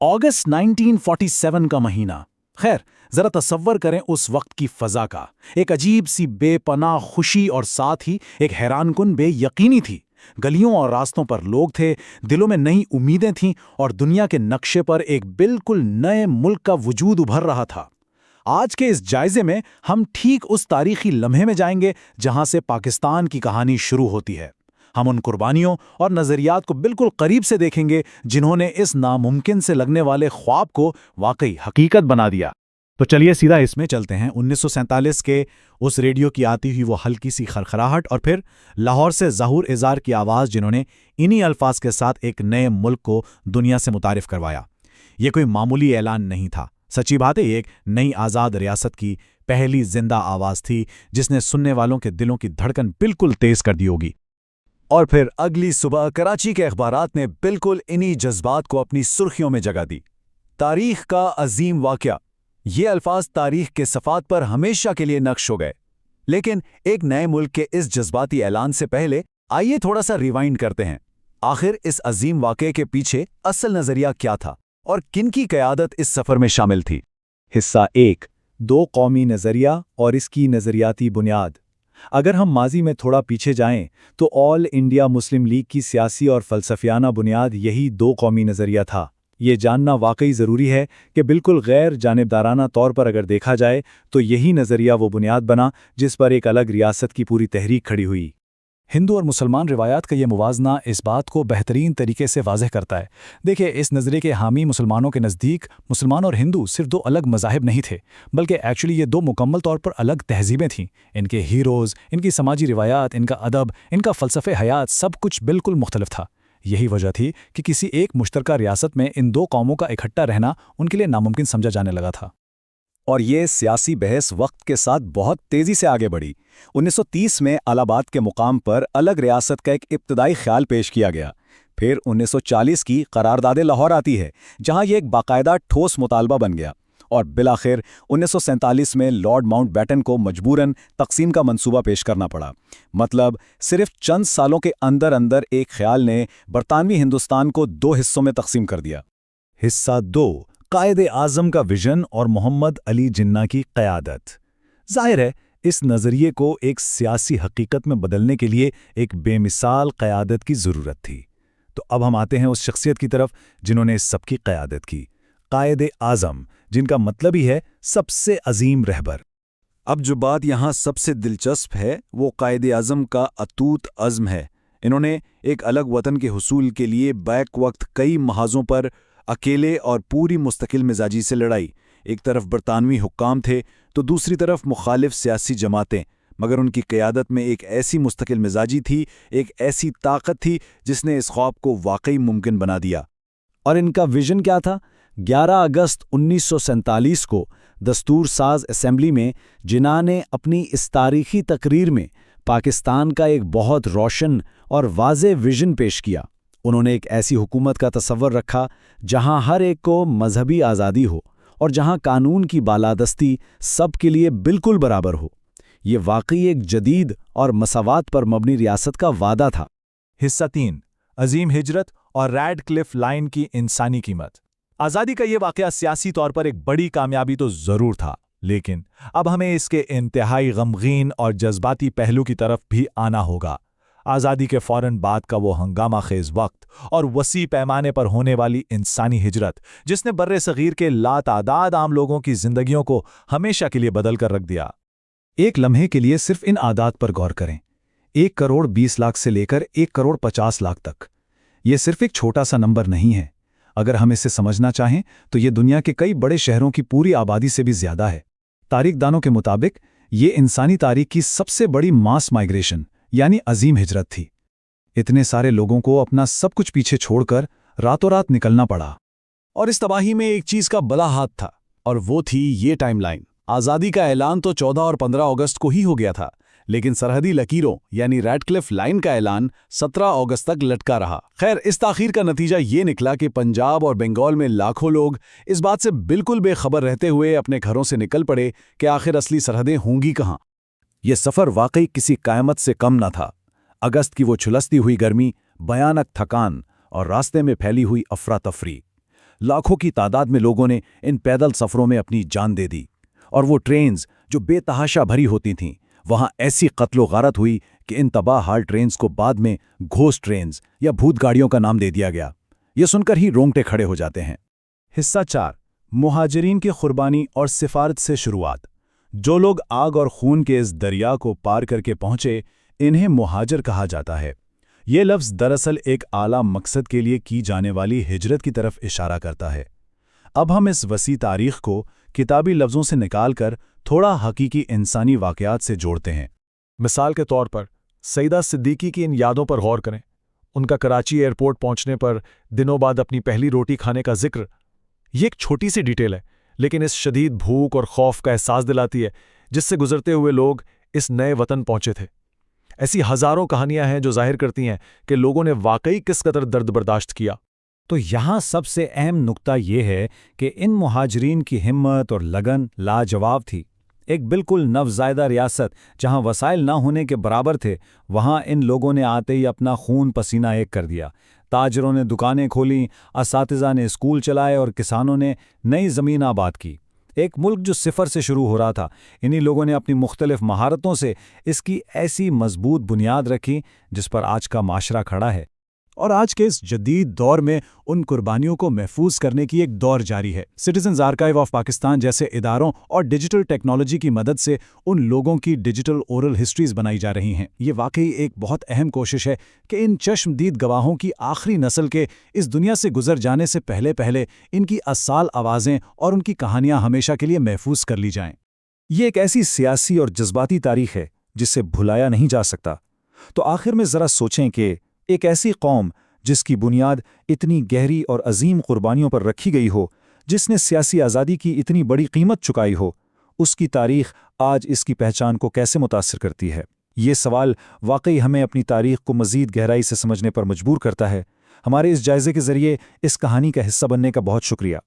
अगस्त 1947 का महीना। खैर, जरा तसव्वर करें उस वक्त की फजा का। एक अजीब सी बेपनाह खुशी और साथ ही एक हैरानकुन बेयकीनी थी। गलियों और रास्तों पर लोग थे, दिलों में नई उम्मीदें थीं और दुनिया के नक्शे पर एक बिल्कुल नए मुल्क का वजूद उभर रहा था। आज के इस जायजे में हम ठीक उस तारीखी लम्हे में जाएंगे जहां से पाकिस्तान की कहानी शुरू होती है। हम उन कुर्बानियों और नज़रियात को बिल्कुल करीब से देखेंगे जिन्होंने इस नामुमकिन से लगने वाले ख्वाब को वाकई हकीकत बना दिया। तो चलिए सीधा इसमें चलते हैं। 1947 के उस रेडियो की आती हुई वो हल्की सी खरखराहट और फिर लाहौर से ज़हूर इज़ार की आवाज़ जिन्होंने इन्हीं अल्फाज के साथ एक नए मुल्क को दुनिया से मुतारिफ करवाया। ये कोई मामूली ऐलान नहीं था, सच्ची बात है, ये एक नई आज़ाद रियासत की पहली जिंदा आवाज़ थी जिसने सुनने वालों के दिलों की धड़कन बिल्कुल तेज़ कर दी होगी। और फिर अगली सुबह कराची के अखबारात ने बिल्कुल इन्हीं जज्बात को अपनी सुर्खियों में जगह दी। तारीख का अजीम वाक़या। ये अल्फाज तारीख के सफ़ात पर हमेशा के लिए नक्श हो गए। लेकिन एक नए मुल्क के इस जज्बाती ऐलान से पहले आइए थोड़ा सा रिवाइंड करते हैं। आखिर इस अजीम वाक़े के पीछे असल नज़रिया क्या था और किन की क़यादत इस सफ़र में शामिल थी। हिस्सा 1, दो कौमी नज़रिया और इसकी नज़रियाती बुनियाद। अगर हम माजी में थोड़ा पीछे जाएं तो ऑल इंडिया मुस्लिम लीग की सियासी और फ़लसफ़ियाना बुनियाद यही दो कौमी नज़रिया था। ये जानना वाकई ज़रूरी है कि बिल्कुल गैर जानिबदाराना तौर पर अगर देखा जाए तो यही नज़रिया वो बुनियाद बना जिस पर एक अलग रियासत की पूरी तहरीक खड़ी हुई। हिंदू और मुसलमान रिवायात का ये मुवाजना इस बात को बेहतरीन तरीके से वाज़ेह करता है। देखिए, इस नज़रिए के हामी मुसलमानों के नज़दीक मुसलमान और हिंदू सिर्फ दो अलग मज़ाहिब नहीं थे, बल्कि एक्चुअली ये दो मुकम्मल तौर पर अलग तहज़ीबें थीं। इनके हीरोज़, इनकी समाजी रिवायात, इनका अदब, इनका फ़लसफ़े हयात सब कुछ बिल्कुल मुख्तलिफ था। यही वजह थी कि किसी एक मुश्तरका रियासत में इन दो कौमों का इकट्ठा रहना उनके लिए नामुमकिन समझा जाने लगा था। और ये सियासी बहस वक्त के साथ बहुत तेज़ी से आगे बढ़ी। 1930 में इलाहाबाद के मुकाम पर अलग रियासत का एक इब्तदाई ख्याल पेश किया गया। फिर 1940 की करारदाद लाहौर आती है, जहां ये एक बाकायदा ठोस मुतालबा बन गया। और बिलाखिर 1947 में लॉर्ड माउंटबेटन को मजबूरन तकसीम का मंसूबा पेश करना पड़ा। मतलब सिर्फ चंद सालों के अंदर अंदर एक ख्याल ने बरतानवी हिंदुस्तान को दो हिस्सों में तकसीम कर दिया। हिस्सा 2, कायदे आज़म का विजन और मोहम्मद अली जिन्ना की क़यादत। ज़ाहिर है, इस नज़रिए को एक सियासी हकीकत में बदलने के लिए एक बेमिसाल क़यादत की ज़रूरत थी। तो अब हम आते हैं उस शख्सियत की तरफ जिन्होंने इस सब की क़यादत की। कायदे आज़म, जिनका मतलब ही है सबसे अजीम रहबर। अब जो बात यहाँ सबसे दिलचस्प है वो कायदे आज़म का अतूत अज़्म है। इन्होंने एक अलग वतन के हुसूल के लिए बैक वक्त कई महाजों पर अकेले और पूरी मुस्तकिल मिजाजी से लड़ाई। एक तरफ बरतानवी हुक्काम थे तो दूसरी तरफ मुखालिफ सियासी जमातें, मगर उनकी क़यादत में एक ऐसी मुस्तकिल मिजाजी थी, एक ऐसी ताकत थी जिसने इस ख्वाब को वाकई मुमकिन बना दिया। और इनका विजन क्या था? 11 अगस्त 1947 को दस्तूर साज असेंबली में जिन्ना ने अपनी इस तारीखी तकरीर में पाकिस्तान का एक बहुत रोशन और वाज़े विजन पेश किया। उन्होंने एक ऐसी हुकूमत का तसव्वुर रखा जहां हर एक को मजहबी आज़ादी हो और जहां कानून की बालादस्ती सब के लिए बिल्कुल बराबर हो। ये वाकई एक जदीद और मसावात पर मबनी रियासत का वादा था। हिस्सा 3, अजीम हिजरत और रैडक्लिफ लाइन की इंसानी कीमत। आज़ादी का ये वाक़या सियासी तौर पर एक बड़ी कामयाबी तो ज़रूर था, लेकिन अब हमें इसके इंतहाई गमगीन और जज्बाती पहलू की तरफ भी आना होगा। आज़ादी के फ़ौरन बाद का वो हंगामा खेज़ वक्त और वसी पैमाने पर होने वाली इंसानी हिजरत, जिसने बर्रे सग़ीर के लातादाद आम लोगों की ज़िंदगियों को हमेशा के लिए बदल कर रख दिया। एक लम्हे के लिए सिर्फ इन आदात पर गौर करें। 1 करोड़ 20 लाख से लेकर 1 करोड़ 50 लाख तक। ये सिर्फ एक छोटा सा नंबर नहीं है। अगर हम इसे समझना चाहें तो ये दुनिया के कई बड़े शहरों की पूरी आबादी से भी ज़्यादा है। तारीखदानों के मुताबिक ये इंसानी तारीख की सबसे बड़ी मास माइग्रेशन यानी अजीम हिजरत थी। इतने सारे लोगों को अपना सब कुछ पीछे छोड़कर रातों रात निकलना पड़ा। और इस तबाही में एक चीज़ का बड़ा हाथ था, और वो थी ये टाइमलाइन। आज़ादी का ऐलान तो 14 और 15 अगस्त को ही हो गया था, लेकिन सरहदी लकीरों यानी रैडक्लिफ लाइन का ऐलान 17 अगस्त तक लटका रहा। खैर, इस ताख़ीर का नतीजा ये निकला कि पंजाब और बंगाल में लाखों लोग इस बात से बिल्कुल बेखबर रहते हुए अपने घरों से निकल पड़े कि आखिर असली सरहदें होंगी कहाँ। ये सफ़र वाकई किसी क़यामत से कम न था। अगस्त की वो छुलसती हुई गर्मी, भयानक थकान और रास्ते में फैली हुई अफरा तफरी। लाखों की तादाद में लोगों ने इन पैदल सफ़रों में अपनी जान दे दी, और वो ट्रेन्स जो बेतहाशा भरी होती थीं, वहाँ ऐसी कत्लो गारत हुई कि इन तबाह हाल ट्रेन्स को बाद में घोस्ट ट्रेन्स या भूत गाड़ियों का नाम दे दिया गया। ये सुनकर ही रोंगटे खड़े हो जाते हैं। हिस्सा 4, मुहाजिरीन की कुर्बानी और सिफारत से शुरुआत। जो लोग आग और खून के इस दरिया को पार करके पहुंचे, इन्हें मुहाजिर कहा जाता है। ये लफ्ज़ दरअसल एक आला मकसद के लिए की जाने वाली हिजरत की तरफ इशारा करता है। अब हम इस वसी तारीख को किताबी लफ्ज़ों से निकालकर थोड़ा हकीकी इंसानी वाक़यात से जोड़ते हैं। मिसाल के तौर पर सईदा सिद्दीकी की इन यादों पर गौर करें। उनका कराची एयरपोर्ट पहुंचने पर दिनों बाद अपनी पहली रोटी खाने का जिक्र। ये एक छोटी सी डिटेल है, लेकिन इस शदीद भूख और खौफ का एहसास दिलाती है जिससे गुजरते हुए लोग इस नए वतन पहुंचे थे। ऐसी हज़ारों कहानियां हैं जो जाहिर करती हैं कि लोगों ने वाकई किस कदर दर्द बर्दाश्त किया। तो यहाँ सबसे अहम नुक्ता ये है कि इन मुहाजिरीन की हिम्मत और लगन लाजवाब थी। एक बिल्कुल नवज़ायदा रियासत जहाँ वसाइल ना होने के बराबर थे, वहाँ इन लोगों ने आते ही अपना खून पसीना एक कर दिया। ताजरों ने दुकानें खोलीं, असातिज़ा ने स्कूल चलाए और किसानों ने नई ज़मीन आबाद की। एक मुल्क जो सिफर से शुरू हो रहा था, इन्हीं लोगों ने अपनी मुख्तलिफ महारतों से इसकी ऐसी मजबूत बुनियाद रखी जिस पर आज का माशरा खड़ा है। और आज के इस जदीद दौर में उन कुर्बानियों को महफूज करने की एक दौर जारी है। सिटीजन्स आर्काइव ऑफ पाकिस्तान जैसे इदारों और डिजिटल टेक्नोलॉजी की मदद से उन लोगों की डिजिटल ओरल हिस्ट्रीज बनाई जा रही हैं। ये वाकई एक बहुत अहम कोशिश है कि इन चश्मदीद गवाहों की आखिरी नस्ल के इस दुनिया से गुजर जाने से पहले पहले इनकी अस्साल आवाज़ें और उनकी कहानियाँ हमेशा के लिए महफूज कर ली जाएं। ये एक ऐसी सियासी और जज्बाती तारीख है जिसे भुलाया नहीं जा सकता। तो आखिर में ज़रा सोचें कि एक ऐसी कौम जिसकी बुनियाद इतनी गहरी और अजीम कुर्बानियों पर रखी गई हो, जिसने सियासी आज़ादी की इतनी बड़ी कीमत चुकाई हो, उसकी तारीख आज इसकी पहचान को कैसे मुतासिर करती है। ये सवाल वाकई हमें अपनी तारीख को मज़ीद गहराई से समझने पर मजबूर करता है। हमारे इस जायज़े के ज़रिए इस कहानी का हिस्सा बनने का बहुत शुक्रिया।